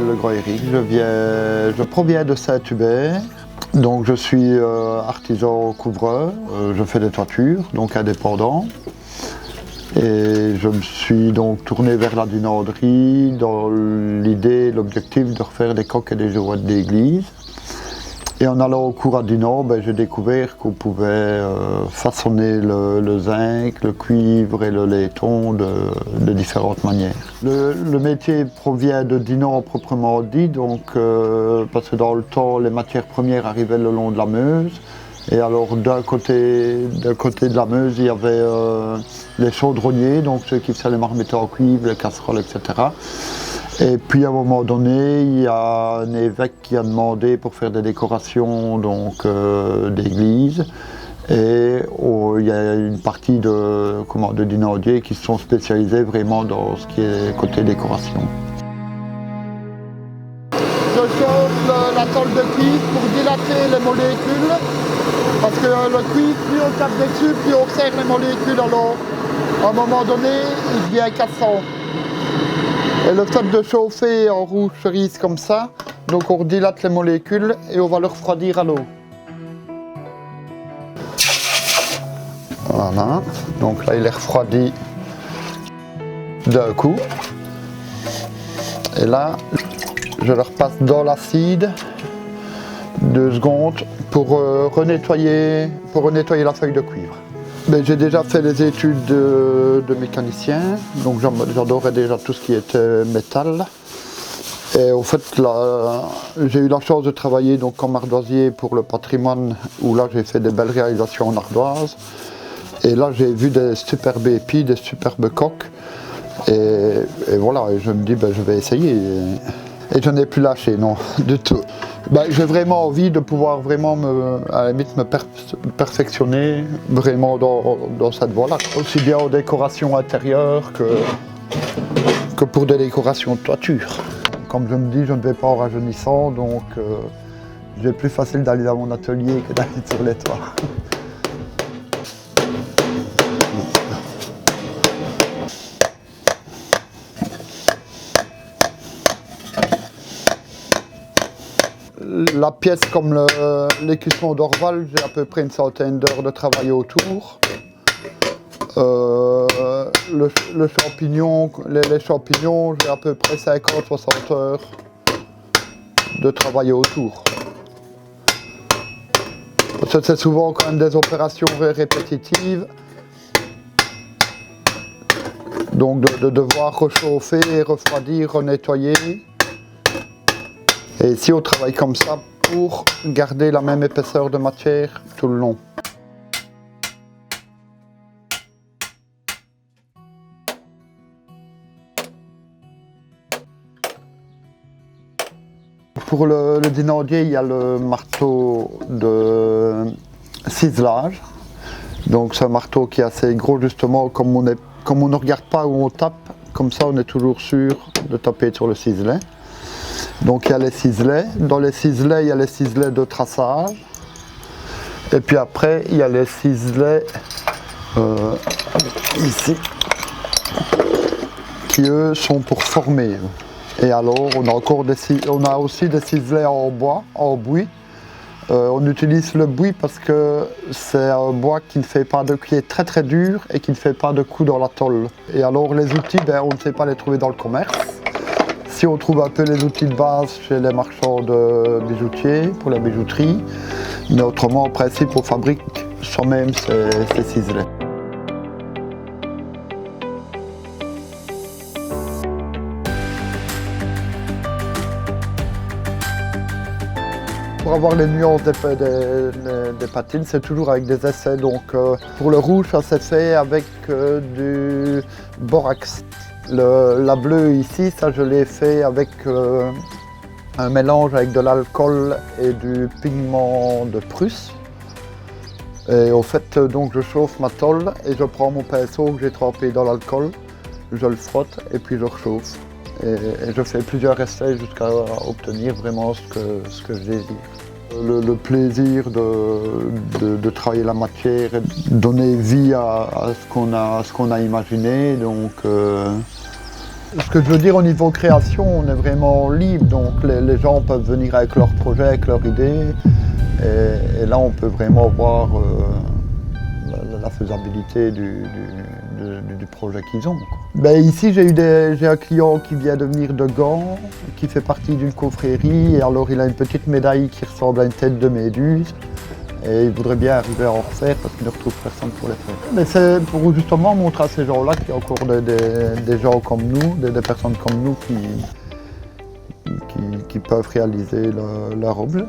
Le Grand Éric, je proviens de Saint-Hubert. Donc je suis artisan couvreur, je fais des toitures, donc indépendant. Et je me suis donc tourné vers la dunanderie dans l'idée, l'objectif de refaire des coques et des girouettes d'église. Et en allant au cours à Dinan, j'ai découvert qu'on pouvait façonner le zinc, le cuivre et le laiton de différentes manières. Le métier provient de Dinan proprement dit, donc, parce que dans le temps, les matières premières arrivaient le long de la Meuse. Et alors d'un côté de la Meuse, il y avait les chaudronniers, donc ceux qui faisaient les marmites en cuivre, les casseroles, etc. Et puis à un moment donné, il y a un évêque qui a demandé pour faire des décorations d'église. Et il y a une partie de dinandiers qui se sont spécialisés vraiment dans ce qui est côté décoration. Je chauffe la tôle de cuivre pour dilater les molécules. Parce que le cuivre, plus on tape dessus, plus on serre les molécules. Alors, à un moment donné, il devient cassant. Et le fait de chauffer en rouge cerise comme ça, donc on dilate les molécules et on va le refroidir à l'eau. Voilà, donc là il est refroidi d'un coup. Et là, je le repasse dans l'acide 2 secondes pour renettoyer la feuille de cuivre. J'ai déjà fait les études de mécanicien, donc j'adorais déjà tout ce qui était métal. Et au fait, là, j'ai eu la chance de travailler donc, comme ardoisier pour le patrimoine, où là j'ai fait des belles réalisations en ardoise. Et là j'ai vu des superbes épis, des superbes coques. Et voilà, et je me dis, je vais essayer. Et je n'ai plus lâché, non, du tout. J'ai vraiment envie de pouvoir vraiment à la limite me perfectionner vraiment dans cette voie-là. Aussi bien aux décorations intérieures que pour des décorations de toiture. Comme je me dis, je ne vais pas en rajeunissant, donc c'est plus facile d'aller dans mon atelier que d'aller sur les toits. La pièce comme l'écusson d'Orval, j'ai à peu près une centaine d'heures de travail autour. Le champignon, les champignons, j'ai à peu près 50-60 heures de travail autour. Parce que c'est souvent quand même des opérations répétitives. Donc de devoir réchauffer, refroidir, renettoyer. Et ici on travaille comme ça pour garder la même épaisseur de matière tout le long. Pour le dinandier, il y a le marteau de ciselage. Donc c'est un marteau qui est assez gros justement, comme on ne regarde pas où on tape, comme ça on est toujours sûr de taper sur le ciselet. Donc il y a les ciselets. Dans les ciselets, il y a les ciselets de traçage. Et puis après, il y a les ciselets ici, qui eux sont pour former. Et alors, on a aussi des ciselets en bois, en buis. On utilise le buis parce que c'est un bois qui est très très dur et qui ne fait pas de coups dans la tôle. Et alors les outils, on ne sait pas les trouver dans le commerce. Si on trouve un peu les outils de base chez les marchands de bijoutiers, pour la bijouterie, mais autrement, en principe, on fabrique soi-même ces ciselets. Pour avoir les nuances des patines, c'est toujours avec des essais. Donc, pour le rouge, ça s'est fait avec du borax. La bleue ici, ça je l'ai fait avec un mélange avec de l'alcool et du pigment de Prusse. Et au fait, donc je chauffe ma tôle et je prends mon pinceau que j'ai trempé dans l'alcool, je le frotte et puis je rechauffe. Et je fais plusieurs essais jusqu'à obtenir vraiment ce que je désire. Le plaisir de travailler la matière et de donner vie à ce qu'on a imaginé. Donc Ce que je veux dire au niveau création, on est vraiment libre, donc les gens peuvent venir avec leurs projets, avec leurs idées, et là on peut vraiment voir la faisabilité du projet qu'ils ont, quoi. Ben, ici j'ai un client qui vient de venir de Gand, qui fait partie d'une confrérie, et alors il a une petite médaille qui ressemble à une tête de méduse. Et il voudrait bien arriver à en refaire parce qu'il ne retrouve personne pour les faire. Mais c'est pour justement montrer à ces gens-là qu'il y a encore des gens comme nous, des personnes comme nous qui peuvent réaliser leur objet.